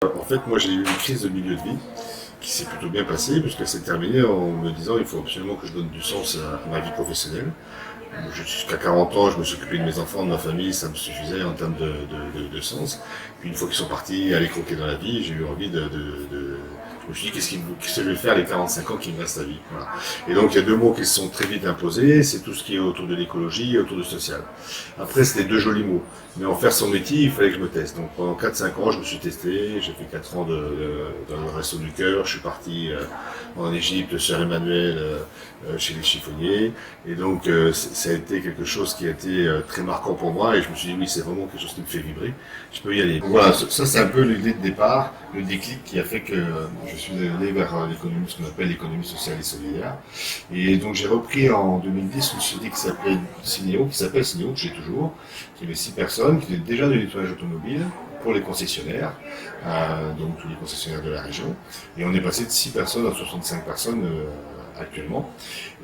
En fait, moi j'ai eu une crise de milieu de vie qui s'est plutôt bien passée puisqu'elle s'est terminée en me disant il faut absolument que je donne du sens à ma vie professionnelle. Jusqu'à 40 ans, je me suis occupé de mes enfants, de ma famille, ça me suffisait en termes de sens. Puis une fois qu'ils sont partis aller croquer dans la vie, j'ai eu envie je me suis dit qu'est-ce que je vais faire les 45 ans qui me restent à vie. Voilà. Et donc il y a deux mots qui se sont très vite imposés, c'est tout ce qui est autour de l'écologie et autour du social. Après c'était deux jolis mots, mais en faire son métier, il fallait que je me teste. Donc pendant 4-5 ans, je me suis testé, j'ai fait 4 ans dans le Resto du Cœur, je suis parti en Égypte, Sœur Emmanuel, chez les chiffonniers, et donc ça a été quelque chose qui a été très marquant pour moi, et je me suis dit oui, c'est vraiment quelque chose qui me fait vibrer, je peux y aller. Donc, voilà, ça c'est un peu l'idée de départ, le déclic qui a fait que je suis allé vers l'économie, ce qu'on appelle l'économie sociale et solidaire. Et donc j'ai repris en 2010 une société qui s'appelle Cinéo, que j'ai toujours, qui avait 6 personnes, qui étaient déjà de nettoyage automobile pour les concessionnaires, donc tous les concessionnaires de la région. Et on est passé de 6 personnes à 65 personnes actuellement.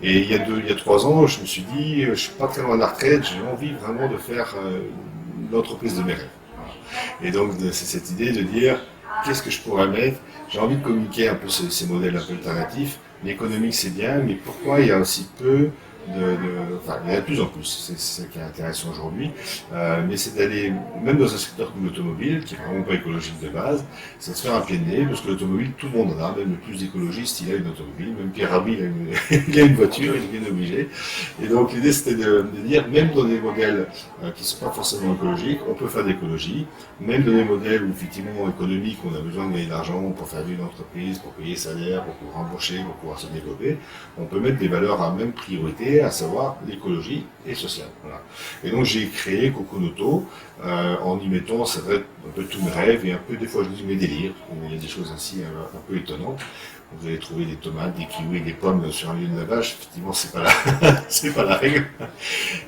Et il y a 3 ans, je me suis dit, je suis pas très loin de la retraite, j'ai envie vraiment de faire l'entreprise de mes rêves. Voilà. Et donc c'est cette idée de dire, qu'est-ce que je pourrais mettre. J'ai envie de communiquer un peu ces modèles un peu alternatifs. L'économique c'est bien, mais pourquoi il y a aussi peu enfin, il y en a de plus en plus, c'est ça qui est intéressant aujourd'hui, mais c'est d'aller, même dans un secteur comme l'automobile, qui est vraiment pas écologique de base, c'est de se faire un pied de nez, parce que l'automobile, tout le monde en a, même le plus écologiste, il a une automobile, même Pierre Rabhi, il a une voiture, il est bien obligé. Et donc l'idée c'était de dire, même dans des modèles qui ne sont pas forcément écologiques, on peut faire de l'écologie, même dans des modèles où effectivement économiques, on a besoin de gagner de l'argent pour faire vivre une entreprise, pour payer salaire, pour pouvoir embaucher, pour pouvoir se développer, on peut mettre des valeurs à même priorité, à savoir l'écologie et sociale. Voilà. Et donc j'ai créé Coconoto en y mettant, c'est vrai, un peu tous mes rêves et un peu des fois je dis mes délires. Il y a des choses ainsi un peu étonnantes. Vous allez trouver des tomates, des kiwis, des pommes sur un lieu de lavage. Effectivement, c'est pas c'est pas la règle.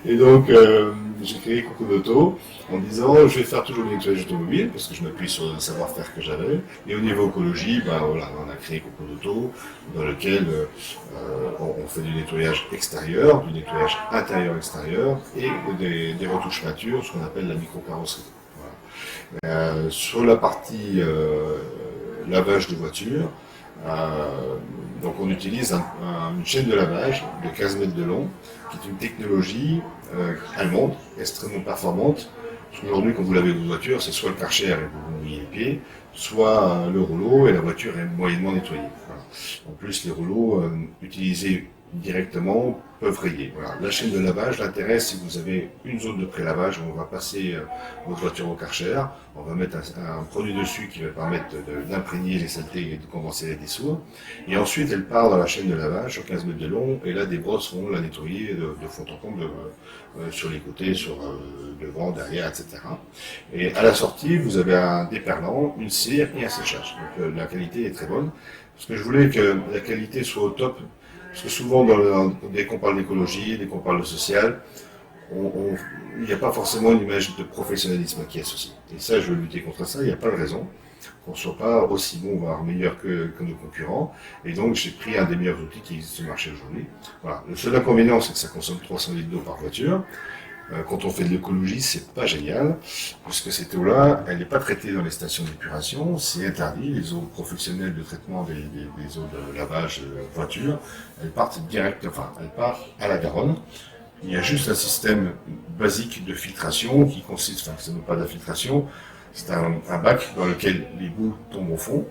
Et donc j'ai créé Coconoto en disant je vais faire toujours le nettoyage automobile parce que je m'appuie sur le savoir-faire que j'avais. Et au niveau écologie, ben voilà, on a créé Coconoto dans lequel on fait du nettoyage extérieur, du nettoyage intérieur-extérieur et des retouches peintures, ce qu'on appelle la micro-carrosserie. Voilà. Sur la partie lavage de voiture, donc on utilise une chaîne de lavage de 15 mètres de long, qui est une technologie allemande, extrêmement performante. Aujourd'hui, quand vous lavez votre voiture, c'est soit le Karcher et vous mouillez les pieds, soit le rouleau et la voiture est moyennement nettoyée. Voilà. En plus, les rouleaux utilisés directement peuvent rayer. Voilà. La chaîne de lavage, l'intérêt, si vous avez une zone de pré-lavage, on va passer votre voiture au Karcher, on va mettre un produit dessus qui va permettre d'imprégner les saletés et de commencer à les dissoudre. Et ensuite, elle part dans la chaîne de lavage sur 15 mètres de long, et là, des brosses vont la nettoyer de fond en comble sur les côtés, sur devant, derrière, etc. Et à la sortie, vous avez un déperlant, une cire et un séchage. Donc la qualité est très bonne. Parce que je voulais que la qualité soit au top. Parce que souvent, dès qu'on parle d'écologie, dès qu'on parle de social, il n'y a pas forcément une image de professionnalisme qui est associée. Et ça, je veux lutter contre ça, il n'y a pas de raison qu'on ne soit pas aussi bon, voire meilleur que nos concurrents. Et donc, j'ai pris un des meilleurs outils qui existe sur le marché aujourd'hui. Voilà. Le seul inconvénient, c'est que ça consomme 300 litres d'eau par voiture. Quand on fait de l'écologie, c'est pas génial, puisque cette eau-là, elle n'est pas traitée dans les stations d'épuration, c'est interdit. Les eaux professionnelles de traitement des eaux de lavage de voiture, elles partent elles partent à la Garonne. Il y a juste un système basique de filtration qui consiste, enfin, ce n'est pas de la filtration, c'est un bac dans lequel les boues tombent au fond.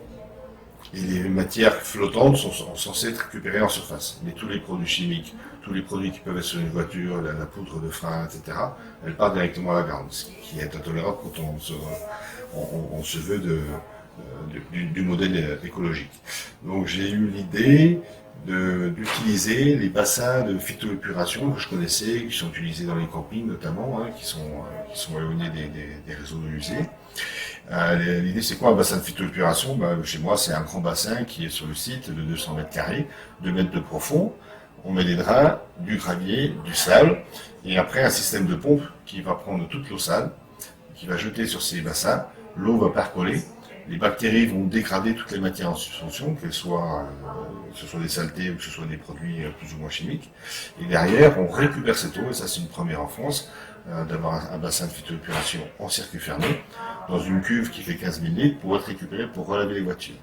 Et les matières flottantes sont censées être récupérées en surface. Mais tous les produits chimiques, tous les produits qui peuvent être sur une voiture, la poudre de frein, etc., elles partent directement à la Garonne, ce qui est intolérable quand on se veut du modèle écologique. Donc j'ai eu l'idée d'utiliser les bassins de phytoépuration que je connaissais, qui sont utilisés dans les campings notamment, qui sont éloignés des réseaux de usés. L'idée c'est quoi un bassin de phytoépuration? Chez moi c'est un grand bassin qui est sur le site de 200 mètres carrés, 2 mètres de profond. On met des draps, du gravier, du sable, et après un système de pompe qui va prendre toute l'eau sale, qui va jeter sur ces bassins. L'eau va percoler, les bactéries vont dégrader toutes les matières en suspension, que ce soit des saletés ou que ce soit des produits plus ou moins chimiques. Et derrière, on récupère cette eau, et ça c'est une première en France, d'avoir un bassin de phytoépuration en circuit fermé, dans une cuve qui fait 15 000 litres, pour être récupérée pour relaver les voitures.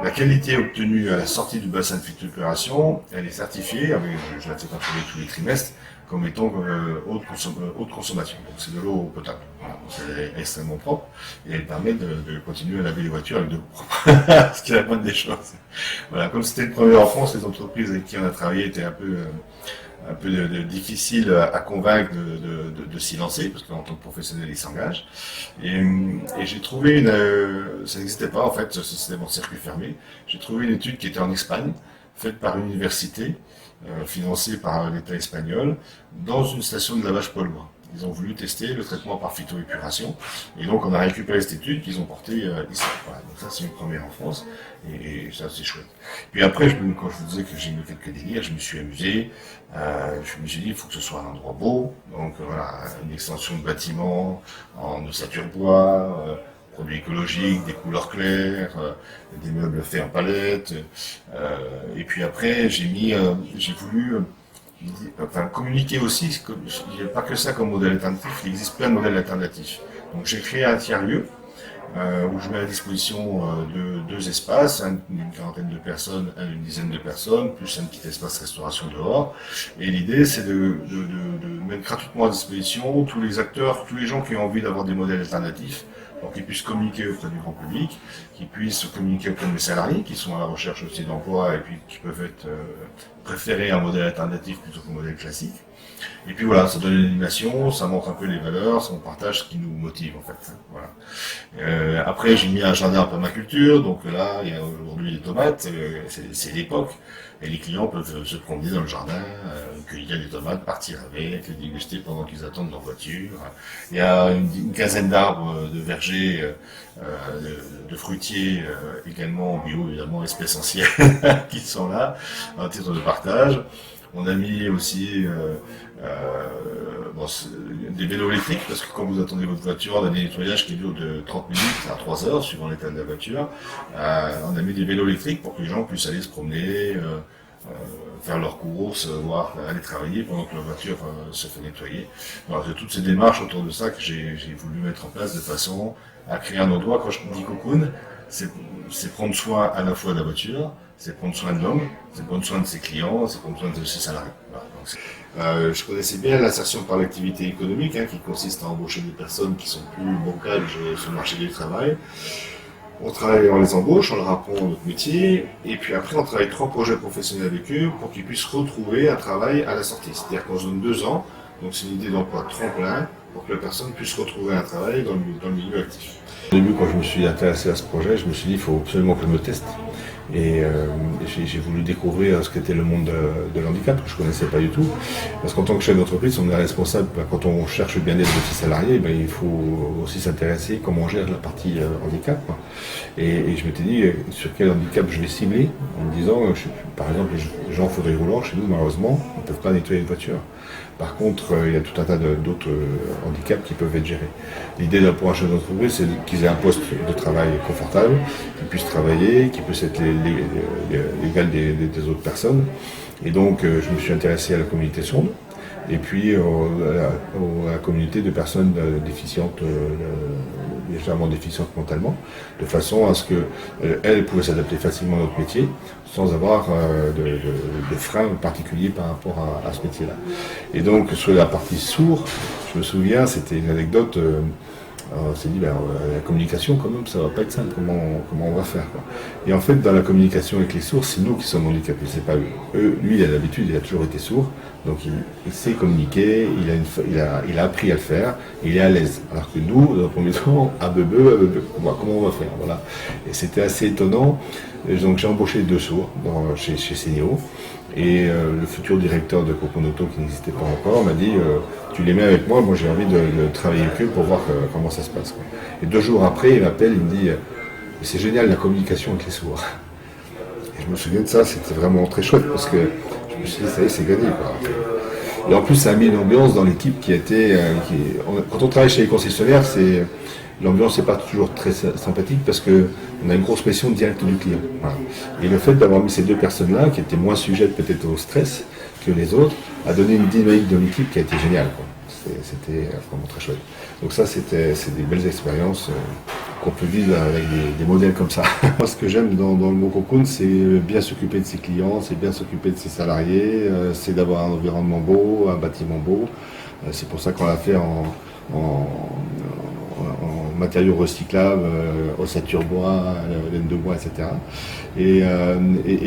La qualité obtenue à la sortie du bassin de phytoépuration, elle est certifiée, je la fais contrôler tous les trimestres, comme étant haute consommation. Donc c'est de l'eau potable. Voilà. Donc elle est extrêmement propre et elle permet de continuer à laver les voitures avec de l'eau propre. Ce qui est la bonne des choses. Voilà. Comme c'était le premier en France, les entreprises avec qui on a travaillé étaient un peu difficile à convaincre de s'y lancer, parce qu'en tant que professionnel, ils s'engagent. Et j'ai trouvé ça n'existait pas en fait, ce système en circuit fermé. J'ai trouvé une étude qui était en Espagne, faite par une université, financée par l'État espagnol, dans une station de lavage poids lourd. Ils ont voulu tester le traitement par phytoépuration, et donc on a récupéré cette étude qu'ils ont portée ici. Voilà, donc ça c'est une première en France, et ça c'est chouette. Puis après, quand je vous disais que j'ai eu quelques délires, je me suis amusé, je me suis dit il faut que ce soit un endroit beau, donc voilà, une extension de bâtiment en ossature bois, produits écologiques, des couleurs claires, des meubles faits en palette, et puis après j'ai voulu communiquer aussi, il n'y a pas que ça comme modèle alternatif, il existe plein de modèles alternatifs. Donc j'ai créé un tiers-lieu où je mets à disposition deux espaces, une quarantaine de personnes, une dizaine de personnes, plus un petit espace restauration dehors. Et l'idée c'est de mettre gratuitement à disposition tous les acteurs, tous les gens qui ont envie d'avoir des modèles alternatifs, pour qu'ils puissent communiquer auprès du grand public, qu'ils puissent communiquer auprès des salariés qui sont à la recherche aussi d'emploi et puis qui peuvent être préférer un modèle alternatif plutôt qu'un modèle classique. Et puis voilà, ça donne une animation, ça montre un peu les valeurs, on partage ce qui nous motive en fait. Voilà. Après j'ai mis un jardin en permaculture, donc là il y a aujourd'hui les tomates, c'est l'époque, et les clients peuvent se promener dans le jardin, cueillir des tomates, partir avec, les déguster pendant qu'ils attendent leur voiture. Il y a une quinzaine d'arbres de vergers, de fruitiers également bio, évidemment espèces anciennes qui sont là, à titre de partage. On a mis aussi des vélos électriques, parce que quand vous attendez votre voiture, on a des nettoyages qui durent de 30 minutes à 3 heures, suivant l'état de la voiture. On a mis des vélos électriques pour que les gens puissent aller se promener, faire leurs courses, voire aller travailler pendant que la voiture se fait nettoyer. Alors, c'est toutes ces démarches autour de ça que j'ai voulu mettre en place de façon à créer un endroit. Quand je dis cocoon, c'est prendre soin à la fois de la voiture, c'est prendre soin de l'homme, c'est prendre soin de ses clients, c'est prendre soin de ses salariés. Voilà. Donc, je connaissais bien l'insertion par l'activité économique, qui consiste à embaucher des personnes qui sont plus bancables sur le marché du travail. On les embauche, on leur apprend notre métier, et puis après on travaille 3 projets professionnels avec eux pour qu'ils puissent retrouver un travail à la sortie. C'est-à-dire qu'on se donne 2 ans, donc c'est une idée d'emploi tremplin, pour que la personne puisse retrouver un travail dans le milieu actif. Au début, quand je me suis intéressé à ce projet, je me suis dit il faut absolument que je me teste. Et j'ai voulu découvrir ce qu'était le monde de l'handicap, que je ne connaissais pas du tout. Parce qu'en tant que chef d'entreprise, on est responsable, quand on cherche le bien-être de ses salariés, il faut aussi s'intéresser comment on gère la partie handicap. Et je m'étais dit sur quel handicap je vais cibler, en me disant, par exemple, les gens en fauteuil roulant, chez nous, malheureusement, ne peuvent pas nettoyer une voiture. Par contre, il y a tout un tas d'autres handicaps qui peuvent être gérés. L'idée d'un pour un chef d'entreprise, c'est qu'ils aient un poste de travail confortable, qu'ils puissent travailler, qu'ils puissent être l'égal des autres personnes. Et donc, je me suis intéressé à la communication, et puis à la communauté de personnes déficientes, légèrement déficientes mentalement, de façon à ce qu'elles pouvaient s'adapter facilement à notre métier, sans avoir de freins particuliers par rapport à ce métier-là. Et donc, sur la partie sourd, je me souviens, c'était une anecdote, on s'est dit, la communication, quand même, ça va pas être simple, comment on va faire, quoi. Et en fait, dans la communication avec les sourds, c'est nous qui sommes handicapés, c'est pas eux. Lui, il a l'habitude, il a toujours été sourd, donc il sait communiquer, il a appris à le faire, et il est à l'aise. Alors que nous, dans le premier temps, comment on va faire, voilà. Et c'était assez étonnant. Et donc j'ai embauché 2 sourds chez Senio, et le futur directeur de Coconoto, qui n'existait pas encore, m'a dit tu les mets avec moi j'ai envie de travailler avec eux pour voir comment ça se passe, quoi. Et 2 jours après, il m'appelle, il me dit c'est génial la communication avec les sourds. Et je me souviens de ça, c'était vraiment très chouette, parce que je me suis dit ça y est, c'est gagné, quoi. Et en plus, ça a mis une ambiance dans l'équipe qui était... quand on travaille chez les concessionnaires, L'ambiance n'est pas toujours très sympathique parce qu'on a une grosse pression directe du client. Voilà. Et le fait d'avoir mis ces deux personnes-là, qui étaient moins sujettes peut-être au stress que les autres, a donné une dynamique de l'équipe qui a été géniale, quoi. C'était vraiment très chouette. Donc ça, c'est des belles expériences qu'on peut vivre avec des modèles comme ça. Moi, ce que j'aime dans le mot Cocoon, c'est bien s'occuper de ses clients, c'est bien s'occuper de ses salariés, c'est d'avoir un environnement beau, un bâtiment beau. C'est pour ça qu'on l'a fait en matériaux recyclables, ossature bois, laine de bois, etc. Et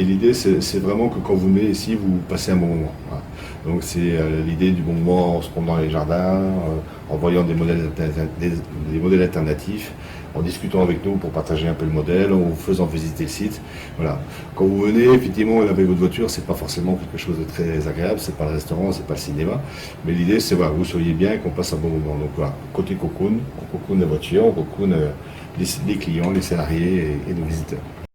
l'idée, c'est vraiment que quand vous venez ici, vous passez un bon moment. Voilà. Donc c'est l'idée du bon moment en se promenant dans les jardins, en voyant des modèles alternatifs, en discutant avec nous pour partager un peu le modèle, en vous faisant visiter le site. Voilà. Quand vous venez, effectivement, avec votre voiture, c'est pas forcément quelque chose de très agréable, c'est pas le restaurant, c'est pas le cinéma, mais l'idée c'est voilà, que vous soyez bien et qu'on passe un bon moment. Donc voilà, côté Cocoon, on cocoon la voiture, on cocoon les clients, les salariés et nos visiteurs.